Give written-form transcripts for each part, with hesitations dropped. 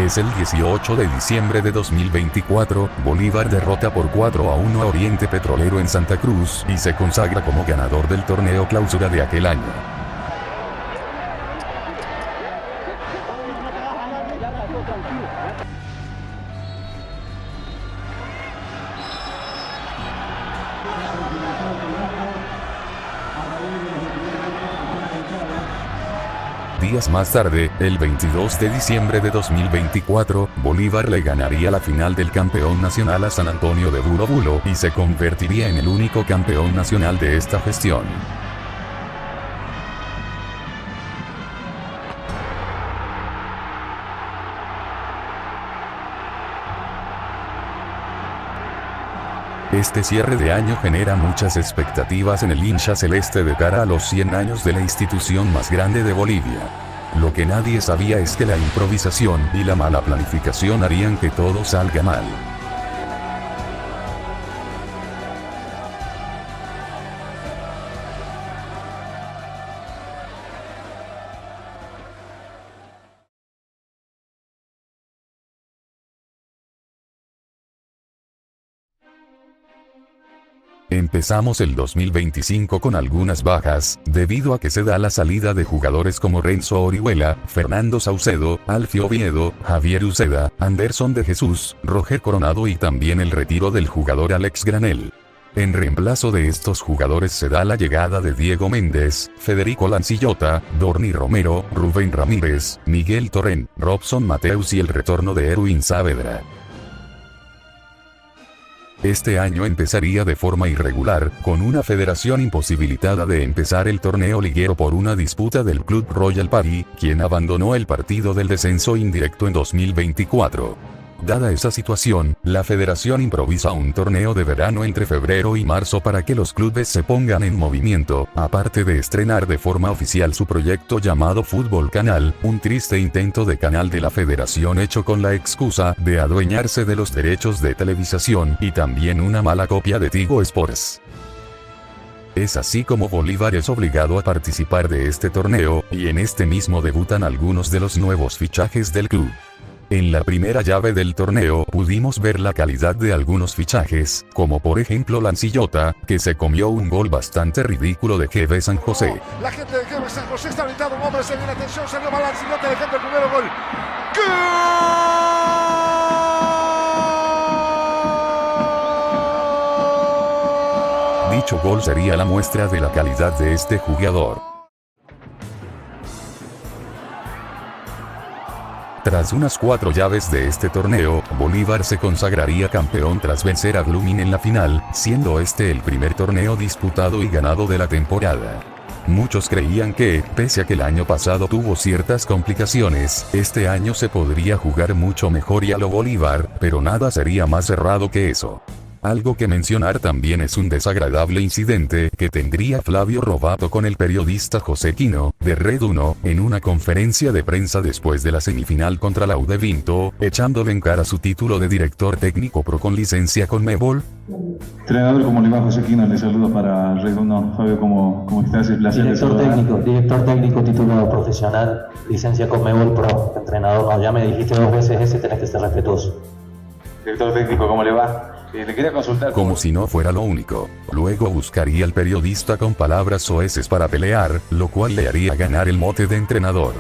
Es el 18 de diciembre de 2024, Bolívar derrota por 4-1 a Oriente Petrolero en Santa Cruz y se consagra como ganador del torneo clausura de aquel año. Días más tarde, el 22 de diciembre de 2024, Bolívar le ganaría la final del campeón nacional a San Antonio de Bulo y se convertiría en el único campeón nacional de esta gestión. Este cierre de año genera muchas expectativas en el hincha celeste de cara a los 100 años de la institución más grande de Bolivia. Lo que nadie sabía es que la improvisación y la mala planificación harían que todo salga mal. Empezamos el 2025 con algunas bajas, debido a que se da la salida de jugadores como Renzo Orihuela, Fernando Saucedo, Alfio Oviedo, Javier Uceda, Anderson de Jesús, Roger Coronado y también el retiro del jugador Alex Granel. En reemplazo de estos jugadores se da la llegada de Diego Méndez, Federico Lancillota, Dorni Romero, Rubén Ramírez, Miguel Torrent, Robson Mateus y el retorno de Erwin Saavedra. Este año empezaría de forma irregular, con una federación imposibilitada de empezar el torneo liguero por una disputa del Club Royal Pari, quien abandonó el partido del descenso indirecto en 2024. Dada esa situación, la federación improvisa un torneo de verano entre febrero y marzo para que los clubes se pongan en movimiento, aparte de estrenar de forma oficial su proyecto llamado Fútbol Canal, un triste intento de canal de la federación hecho con la excusa de adueñarse de los derechos de televisación y también una mala copia de Tigo Sports. Es así como Bolívar es obligado a participar de este torneo, y en este mismo debutan algunos de los nuevos fichajes del club. En la primera llave del torneo pudimos ver la calidad de algunos fichajes, como por ejemplo Lancillota, que se comió un gol bastante ridículo de GB San José. La gente de GB San José está gritando un hombre, se viene atención, salió para Lancillota dejando el primer gol. ¡Gol! Dicho gol sería la muestra de la calidad de este jugador. Tras unas 4 llaves de este torneo, Bolívar se consagraría campeón tras vencer a Blooming en la final, siendo este el primer torneo disputado y ganado de la temporada. Muchos creían que, pese a que el año pasado tuvo ciertas complicaciones, este año se podría jugar mucho mejor y a lo Bolívar, pero nada sería más cerrado que eso. Algo que mencionar también es un desagradable incidente que tendría Flavio Rovato con el periodista José Quino, de Red 1, en una conferencia de prensa después de la semifinal contra la U de Vinto, echándole en cara su título de director técnico pro con licencia Conmebol. Entrenador, ¿cómo le va? José Quino, le saludo para Red 1. Fabio, ¿cómo estás? Es placer Director técnico, título profesional, licencia Conmebol pro, entrenador, no, ya me dijiste 2 veces ese, tenés que ser respetuoso. Director técnico, ¿cómo le va? Le quería consultar. Como si no fuera lo único. Luego buscaría al periodista con palabras soeces para pelear, lo cual le haría ganar el mote de entrenador.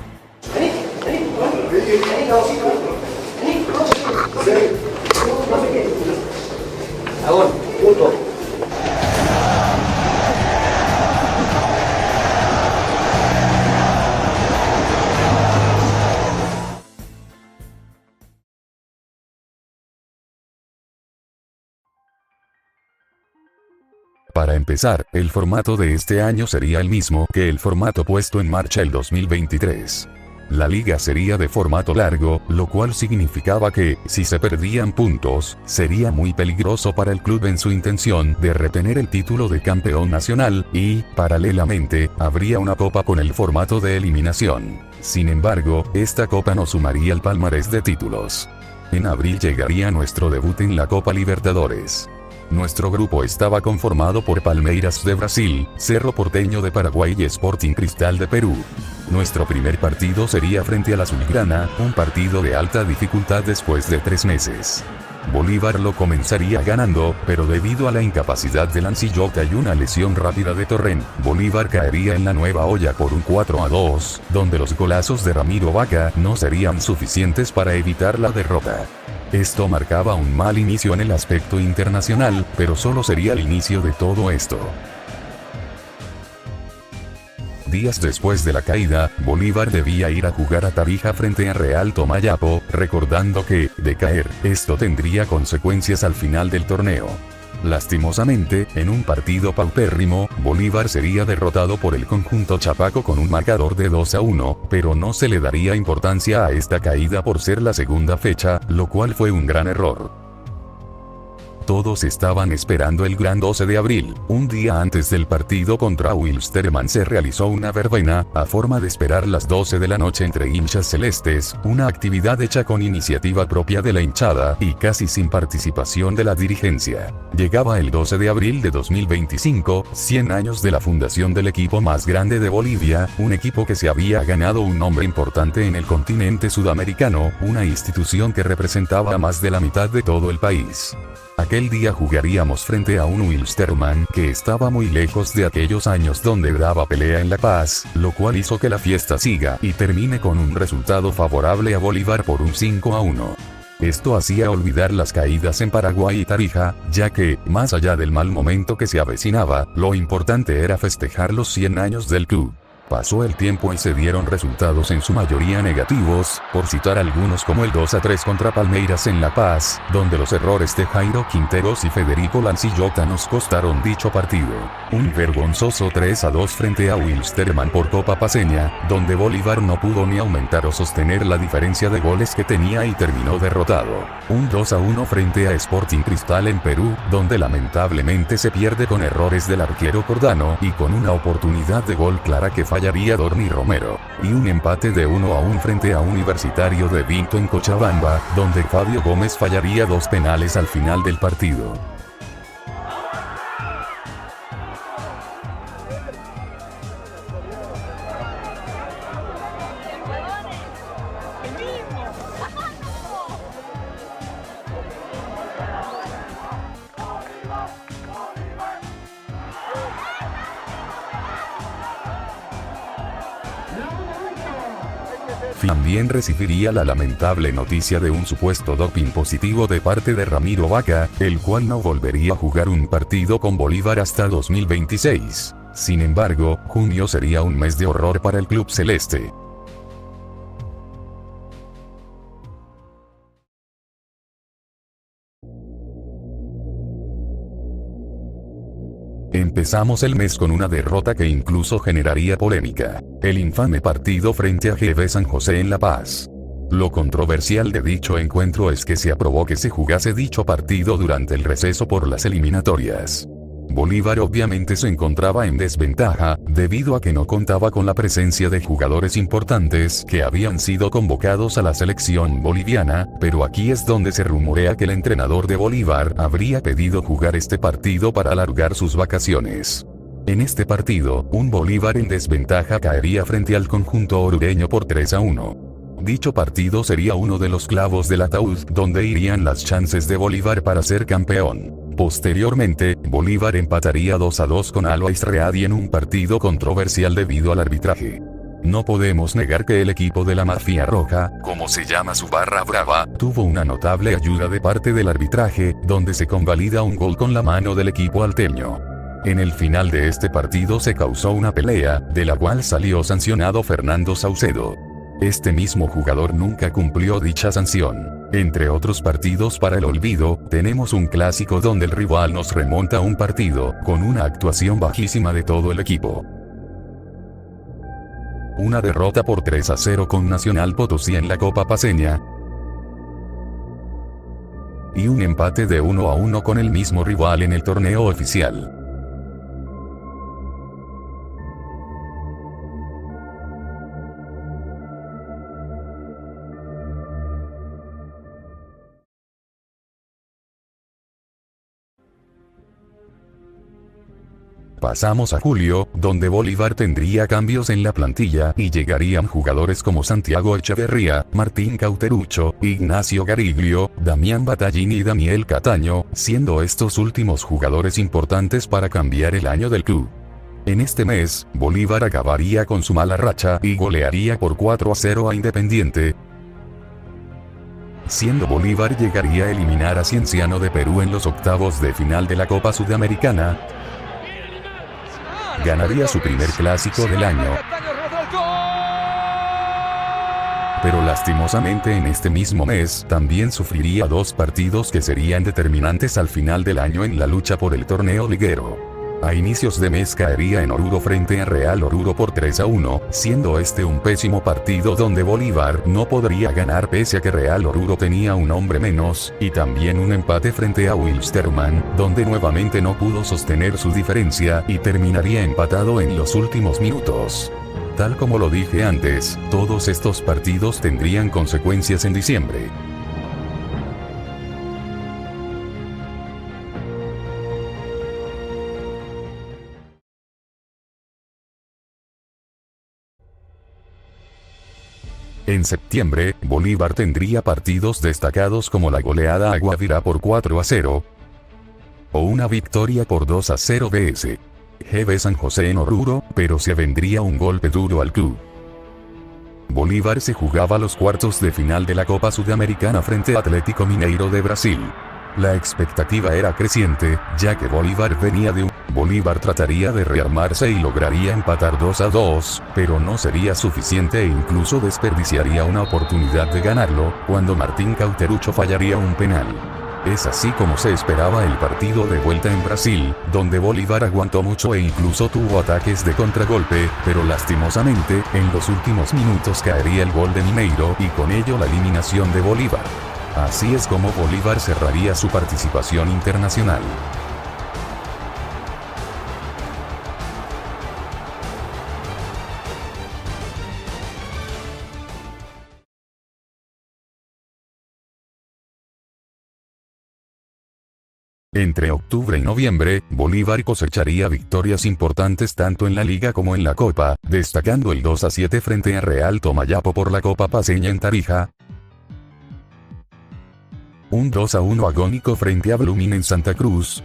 Para empezar, el formato de este año sería el mismo que el formato puesto en marcha el 2023. La liga sería de formato largo, lo cual significaba que, si se perdían puntos, sería muy peligroso para el club en su intención de retener el título de campeón nacional, y, paralelamente, habría una copa con el formato de eliminación. Sin embargo, esta copa no sumaría el palmarés de títulos. En abril llegaría nuestro debut en la Copa Libertadores. Nuestro grupo estaba conformado por Palmeiras de Brasil, Cerro Porteño de Paraguay y Sporting Cristal de Perú. Nuestro primer partido sería frente a la Azulgrana, un partido de alta dificultad después de 3 meses. Bolívar lo comenzaría ganando, pero debido a la incapacidad de Lancillota y una lesión rápida de Torrent, Bolívar caería en la nueva olla por un 4-2, donde los golazos de Ramiro Vaca no serían suficientes para evitar la derrota. Esto marcaba un mal inicio en el aspecto internacional, pero solo sería el inicio de todo esto. Días después de la caída, Bolívar debía ir a jugar a Tarija frente a Real Tomayapo, recordando que, de caer, esto tendría consecuencias al final del torneo. Lastimosamente, en un partido paupérrimo, Bolívar sería derrotado por el conjunto chapaco con un marcador de 2-1, pero no se le daría importancia a esta caída por ser la segunda fecha, lo cual fue un gran error. Todos estaban esperando el gran 12 de abril, un día antes del partido contra Wilstermann se realizó una verbena, a forma de esperar las 12 de la noche entre hinchas celestes, una actividad hecha con iniciativa propia de la hinchada y casi sin participación de la dirigencia. Llegaba el 12 de abril de 2025, 100 años de la fundación del equipo más grande de Bolivia, un equipo que se había ganado un nombre importante en el continente sudamericano, una institución que representaba a más de la mitad de todo el país. Aquel día jugaríamos frente a un Wilstermann que estaba muy lejos de aquellos años donde daba pelea en La Paz, lo cual hizo que la fiesta siga y termine con un resultado favorable a Bolívar por un 5-1. Esto hacía olvidar las caídas en Paraguay y Tarija, ya que, más allá del mal momento que se avecinaba, lo importante era festejar los 100 años del club. Pasó el tiempo y se dieron resultados en su mayoría negativos, por citar algunos como el 2-3 contra Palmeiras en La Paz, donde los errores de Jairo Quinteros y Federico Lancillota nos costaron dicho partido. Un vergonzoso 3-2 frente a Wilstermann por Copa Paceña, donde Bolívar no pudo ni aumentar o sostener la diferencia de goles que tenía y terminó derrotado. Un 2-1 frente a Sporting Cristal en Perú, donde lamentablemente se pierde con errores del arquero Cordano y con una oportunidad de gol clara que fallaría Dorni Romero, y un empate de 1-1 frente a Universitario de Vinto en Cochabamba, donde Fabio Gómez fallaría 2 penales al final del partido. También recibiría la lamentable noticia de un supuesto doping positivo de parte de Ramiro Vaca, el cual no volvería a jugar un partido con Bolívar hasta 2026. Sin embargo, junio sería un mes de horror para el club celeste. Empezamos el mes con una derrota que incluso generaría polémica. El infame partido frente a GB San José en La Paz. Lo controversial de dicho encuentro es que se aprobó que se jugase dicho partido durante el receso por las eliminatorias. Bolívar obviamente se encontraba en desventaja, debido a que no contaba con la presencia de jugadores importantes que habían sido convocados a la selección boliviana, pero aquí es donde se rumorea que el entrenador de Bolívar habría pedido jugar este partido para alargar sus vacaciones. En este partido, un Bolívar en desventaja caería frente al conjunto orureño por 3-1. Dicho partido sería uno de los clavos del ataúd donde irían las chances de Bolívar para ser campeón. Posteriormente, Bolívar empataría 2-2 con Alois Ready en un partido controversial debido al arbitraje. No podemos negar que el equipo de la Mafia Roja, como se llama su barra brava, tuvo una notable ayuda de parte del arbitraje, donde se convalida un gol con la mano del equipo alteño. En el final de este partido se causó una pelea, de la cual salió sancionado Fernando Saucedo. Este mismo jugador nunca cumplió dicha sanción. Entre otros partidos para el olvido, tenemos un clásico donde el rival nos remonta un partido, con una actuación bajísima de todo el equipo. Una derrota por 3-0 con Nacional Potosí en la Copa Paceña. Y un empate de 1-1 con el mismo rival en el torneo oficial. Pasamos a julio, donde Bolívar tendría cambios en la plantilla y llegarían jugadores como Santiago Echeverría, Martín Cauterucho, Ignacio Gariglio, Damián Batallini y Daniel Cataño, siendo estos últimos jugadores importantes para cambiar el año del club. En este mes, Bolívar acabaría con su mala racha y golearía por 4-0 a Independiente, siendo Bolívar llegaría a eliminar a Cienciano de Perú en los octavos de final de la Copa Sudamericana. Ganaría su primer clásico del año. Pero lastimosamente en este mismo mes también sufriría 2 partidos que serían determinantes al final del año en la lucha por el torneo liguero. A inicios de mes caería en Oruro frente a Real Oruro por 3-1, siendo este un pésimo partido donde Bolívar no podría ganar pese a que Real Oruro tenía un hombre menos, y también un empate frente a Wilstermann, donde nuevamente no pudo sostener su diferencia y terminaría empatado en los últimos minutos. Tal como lo dije antes, todos estos partidos tendrían consecuencias en diciembre. En septiembre, Bolívar tendría partidos destacados como la goleada a Guavirá por 4-0 o una victoria por 2-0 vs. GB San José en Oruro, pero se vendría un golpe duro al club. Bolívar se jugaba los cuartos de final de la Copa Sudamericana frente a Atlético Mineiro de Brasil. La expectativa era creciente, ya que Bolívar venía de un... Bolívar trataría de rearmarse y lograría empatar 2-2, pero no sería suficiente e incluso desperdiciaría una oportunidad de ganarlo, cuando Martín Cauterucho fallaría un penal. Es así como se esperaba el partido de vuelta en Brasil, donde Bolívar aguantó mucho e incluso tuvo ataques de contragolpe, pero lastimosamente, en los últimos minutos caería el gol de Mineiro y con ello la eliminación de Bolívar. Así es como Bolívar cerraría su participación internacional. Entre octubre y noviembre, Bolívar cosecharía victorias importantes tanto en la Liga como en la Copa, destacando el 2-7 frente a Real Tomayapo por la Copa Paceña en Tarija, un 2-1 agónico frente a Blooming en Santa Cruz,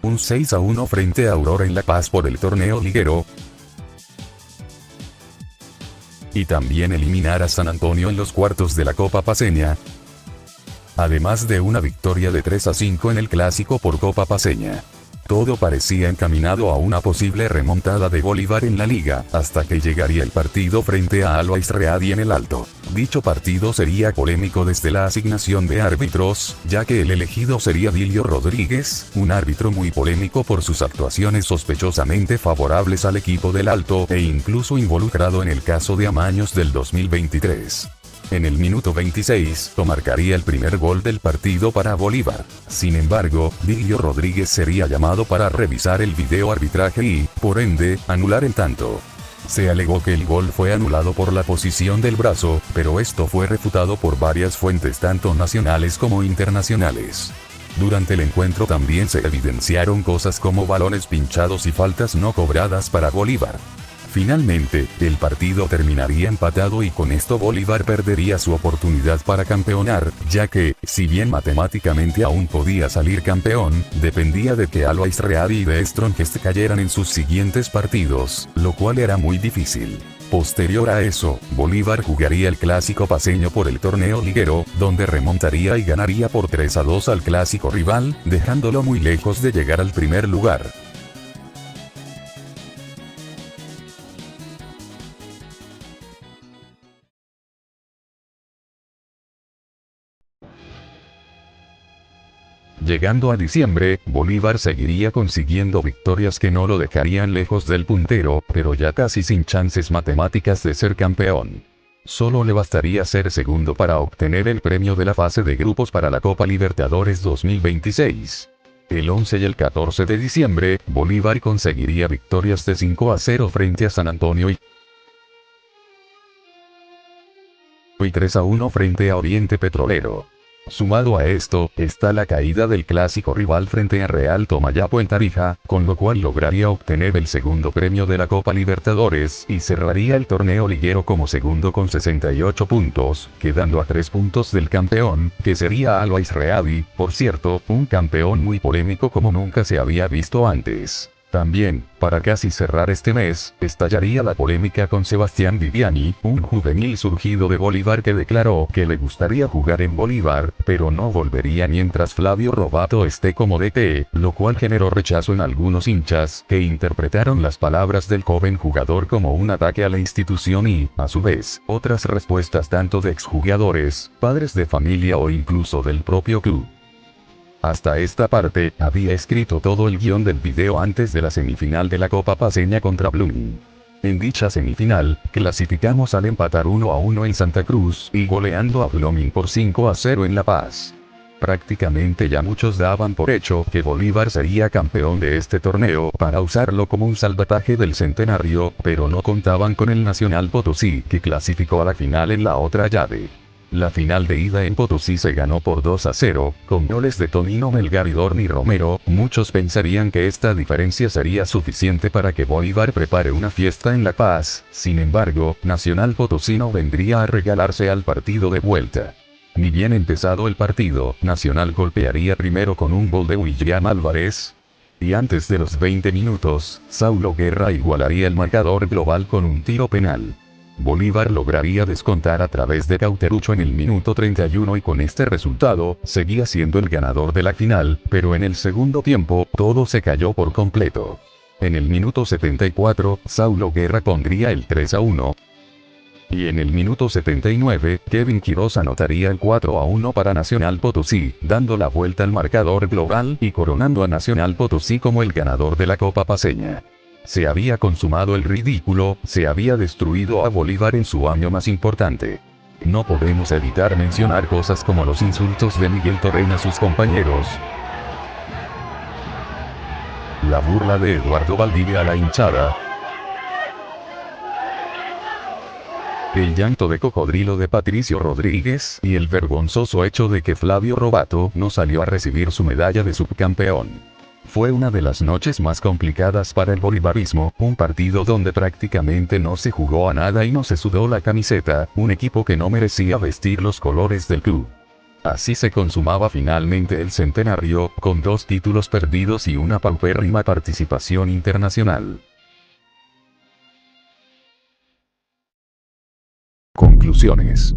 un 6-1 frente a Aurora en La Paz por el torneo liguero, y también eliminar a San Antonio en los cuartos de la Copa Paceña, además de una victoria de 3-5 en el clásico por Copa Paceña. Todo parecía encaminado a una posible remontada de Bolívar en la liga, hasta que llegaría el partido frente a Always Ready en el Alto. Dicho partido sería polémico desde la asignación de árbitros, ya que el elegido sería Dilio Rodríguez, un árbitro muy polémico por sus actuaciones sospechosamente favorables al equipo del Alto e incluso involucrado en el caso de amaños del 2023. En el minuto 26, marcaría el primer gol del partido para Bolívar. Sin embargo, Dilio Rodríguez sería llamado para revisar el video arbitraje y, por ende, anular el tanto. Se alegó que el gol fue anulado por la posición del brazo, pero esto fue refutado por varias fuentes tanto nacionales como internacionales. Durante el encuentro también se evidenciaron cosas como balones pinchados y faltas no cobradas para Bolívar. Finalmente, el partido terminaría empatado y con esto Bolívar perdería su oportunidad para campeonar, ya que, si bien matemáticamente aún podía salir campeón, dependía de que Always Ready y The Strongest cayeran en sus siguientes partidos, lo cual era muy difícil. Posterior a eso, Bolívar jugaría el clásico paceño por el torneo liguero, donde remontaría y ganaría por 3-2 al clásico rival, dejándolo muy lejos de llegar al primer lugar. Llegando a diciembre, Bolívar seguiría consiguiendo victorias que no lo dejarían lejos del puntero, pero ya casi sin chances matemáticas de ser campeón. Solo le bastaría ser segundo para obtener el premio de la fase de grupos para la Copa Libertadores 2026. El 11 y el 14 de diciembre, Bolívar conseguiría victorias de 5-0 frente a San Antonio y 3-1 frente a Oriente Petrolero. Sumado a esto, está la caída del clásico rival frente a Real Tomayapo en Tarija, con lo cual lograría obtener el segundo premio de la Copa Libertadores, y cerraría el torneo liguero como segundo con 68 puntos, quedando a 3 puntos del campeón, que sería Always Ready, por cierto, un campeón muy polémico como nunca se había visto antes. También, para casi cerrar este mes, estallaría la polémica con Sebastián Viviani, un juvenil surgido de Bolívar que declaró que le gustaría jugar en Bolívar, pero no volvería mientras Flavio Robato esté como DT, lo cual generó rechazo en algunos hinchas, que interpretaron las palabras del joven jugador como un ataque a la institución y, a su vez, otras respuestas tanto de exjugadores, padres de familia o incluso del propio club. Hasta esta parte, había escrito todo el guión del video antes de la semifinal de la Copa Paceña contra Blooming. En dicha semifinal, clasificamos al empatar 1-1 en Santa Cruz y goleando a Blooming por 5-0 en La Paz. Prácticamente ya muchos daban por hecho que Bolívar sería campeón de este torneo para usarlo como un salvataje del centenario, pero no contaban con el Nacional Potosí, que clasificó a la final en la otra llave. La final de ida en Potosí se ganó por 2-0, con goles de Tonino Melgar y Dorni Romero. Muchos pensarían que esta diferencia sería suficiente para que Bolívar prepare una fiesta en La Paz. Sin embargo, Nacional Potosino vendría a regalarse al partido de vuelta. Ni bien empezado el partido, Nacional golpearía primero con un gol de William Álvarez, y antes de los 20 minutos, Saulo Guerra igualaría el marcador global con un tiro penal. Bolívar lograría descontar a través de Cauterucho en el minuto 31 y con este resultado, seguía siendo el ganador de la final, pero en el segundo tiempo, todo se cayó por completo. En el minuto 74, Saulo Guerra pondría el 3-1. Y en el minuto 79, Kevin Quiroz anotaría el 4-1 para Nacional Potosí, dando la vuelta al marcador global y coronando a Nacional Potosí como el ganador de la Copa Paceña. Se había consumado el ridículo, se había destruido a Bolívar en su año más importante. No podemos evitar mencionar cosas como los insultos de Miguel Torren a sus compañeros, la burla de Eduardo Valdivia a la hinchada, el llanto de cocodrilo de Patricio Rodríguez y el vergonzoso hecho de que Flavio Robato no salió a recibir su medalla de subcampeón. Fue una de las noches más complicadas para el bolivarismo, un partido donde prácticamente no se jugó a nada y no se sudó la camiseta, un equipo que no merecía vestir los colores del club. Así se consumaba finalmente el centenario, con 2 títulos perdidos y una paupérrima participación internacional. Conclusiones.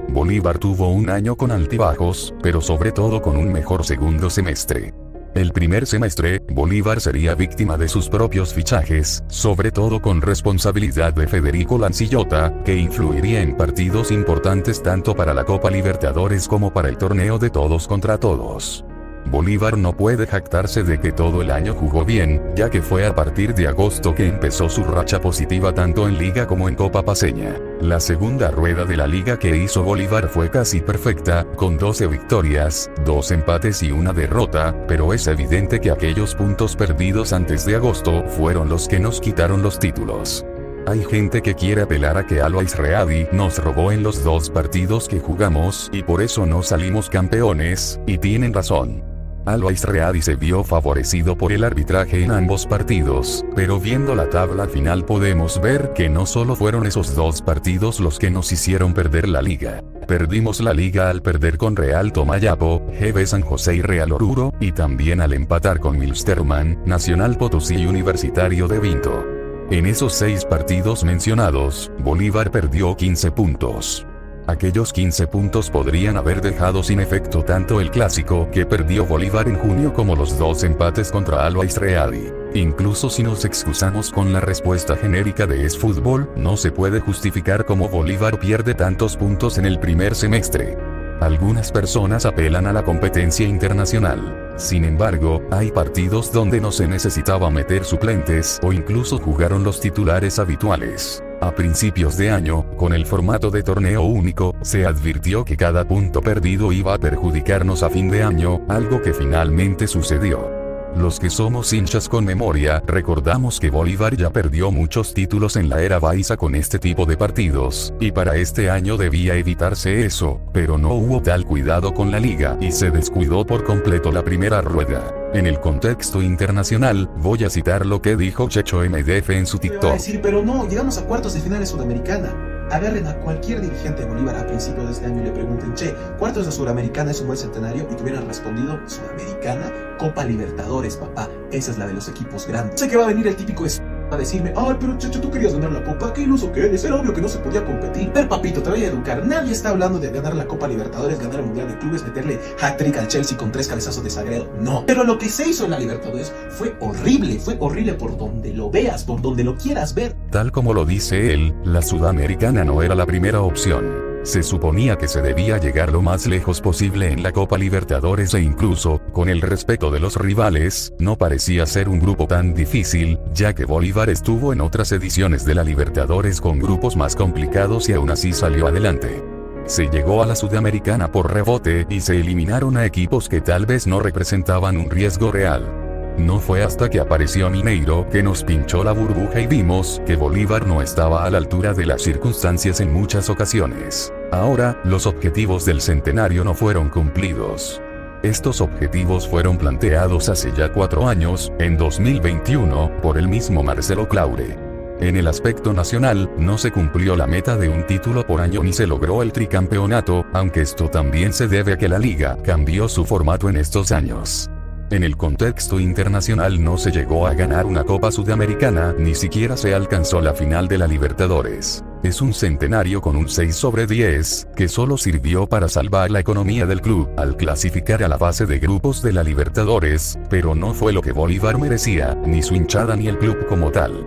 Bolívar tuvo un año con altibajos, pero sobre todo con un mejor segundo semestre. El primer semestre, Bolívar sería víctima de sus propios fichajes, sobre todo con responsabilidad de Federico Lancillota, que influiría en partidos importantes tanto para la Copa Libertadores como para el torneo de todos contra todos. Bolívar no puede jactarse de que todo el año jugó bien, ya que fue a partir de agosto que empezó su racha positiva tanto en Liga como en Copa Paceña. La segunda rueda de la Liga que hizo Bolívar fue casi perfecta, con 12 victorias, 2 empates y una derrota, pero es evidente que aquellos puntos perdidos antes de agosto fueron los que nos quitaron los títulos. Hay gente que quiere apelar a que Always Ready nos robó en los 2 partidos que jugamos y por eso no salimos campeones, y tienen razón. Always Ready se vio favorecido por el arbitraje en ambos partidos, pero viendo la tabla final podemos ver que no solo fueron esos 2 partidos los que nos hicieron perder la liga. Perdimos la liga al perder con Real Tomayapo, GB San José y Real Oruro, y también al empatar con Wilstermann, Nacional Potosí y Universitario de Vinto. En esos 6 partidos mencionados, Bolívar perdió 15 puntos. Aquellos 15 puntos podrían haber dejado sin efecto tanto el clásico que perdió Bolívar en junio como los 2 empates contra Always Ready. Incluso si nos excusamos con la respuesta genérica de es fútbol, no se puede justificar cómo Bolívar pierde tantos puntos en el primer semestre. Algunas personas apelan a la competencia internacional. Sin embargo, hay partidos donde no se necesitaba meter suplentes o incluso jugaron los titulares habituales. A principios de año, con el formato de torneo único, se advirtió que cada punto perdido iba a perjudicarnos a fin de año, algo que finalmente sucedió. Los que somos hinchas con memoria, recordamos que Bolívar ya perdió muchos títulos en la era Baiza con este tipo de partidos, y para este año debía evitarse eso, pero no hubo tal cuidado con la liga y se descuidó por completo la primera rueda. En el contexto internacional, voy a citar lo que dijo Checho MDF en su Va a TikTok. decir, pero no, llegamos a cuartos de final de Sudamericana. Agarren a cualquier dirigente de Bolívar a principios de este año y le pregunten, che, ¿cuartos de Sudamericana es un buen centenario? Y te hubieran respondido, Sudamericana, Copa Libertadores, papá. Esa es la de los equipos grandes. Sé que va a venir el típico a decirme, ay, pero Checho, tú querías ganar la Copa, qué iluso que eres, era obvio que no se podía competir. Pero papito, te voy a educar, nadie está hablando de ganar la Copa Libertadores, ganar el Mundial de Clubes, meterle hat-trick al Chelsea con 3 cabezazos de Sagredo, no. Pero lo que se hizo en la Libertadores fue horrible por donde lo veas, por donde lo quieras ver. Tal como lo dice él, la Sudamericana no era la primera opción. Se suponía que se debía llegar lo más lejos posible en la Copa Libertadores e incluso, con el respeto de los rivales, no parecía ser un grupo tan difícil, ya que Bolívar estuvo en otras ediciones de la Libertadores con grupos más complicados y aún así salió adelante. Se llegó a la Sudamericana por rebote y se eliminaron a equipos que tal vez no representaban un riesgo real. No fue hasta que apareció Mineiro que nos pinchó la burbuja y vimos que Bolívar no estaba a la altura de las circunstancias en muchas ocasiones. Ahora, los objetivos del centenario no fueron cumplidos. Estos objetivos fueron planteados hace ya 4 años, en 2021, por el mismo Marcelo Claure. En el aspecto nacional, no se cumplió la meta de un título por año ni se logró el tricampeonato, aunque esto también se debe a que la liga cambió su formato en estos años. En el contexto internacional no se llegó a ganar una Copa Sudamericana, ni siquiera se alcanzó la final de la Libertadores. Es un centenario con un 6/10, que solo sirvió para salvar la economía del club, al clasificar a la fase de grupos de la Libertadores, pero no fue lo que Bolívar merecía, ni su hinchada ni el club como tal.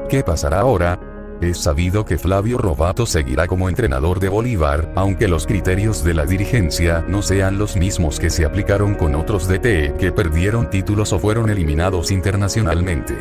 ¿Qué pasará ahora? Es sabido que Flavio Rovato seguirá como entrenador de Bolívar, aunque los criterios de la dirigencia no sean los mismos que se aplicaron con otros DT que perdieron títulos o fueron eliminados internacionalmente.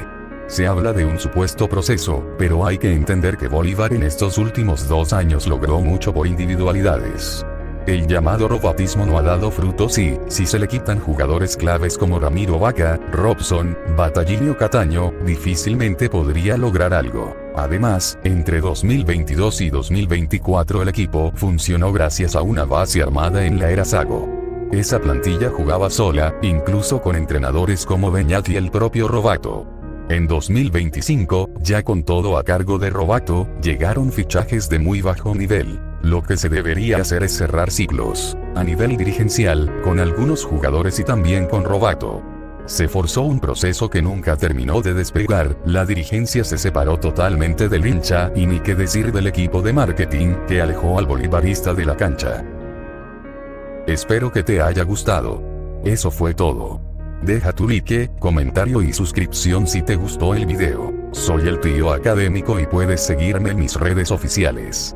Se habla de un supuesto proceso, pero hay que entender que Bolívar en estos últimos 2 años logró mucho por individualidades. El llamado rovatismo no ha dado frutos y, si se le quitan jugadores claves como Ramiro Vaca, Robson, Battaglino Cataño, difícilmente podría lograr algo. Además, entre 2022 y 2024 el equipo funcionó gracias a una base armada en la era Sago. Esa plantilla jugaba sola, incluso con entrenadores como Beñat y el propio Rovato. En 2025, ya con todo a cargo de Rovato, llegaron fichajes de muy bajo nivel. Lo que se debería hacer es cerrar ciclos, a nivel dirigencial, con algunos jugadores y también con Rovato. Se forzó un proceso que nunca terminó de despegar, la dirigencia se separó totalmente del hincha y ni qué decir del equipo de marketing, que alejó al bolivarista de la cancha. Espero que te haya gustado. Eso fue todo. Deja tu like, comentario y suscripción si te gustó el video. Soy el tío académico y puedes seguirme en mis redes oficiales.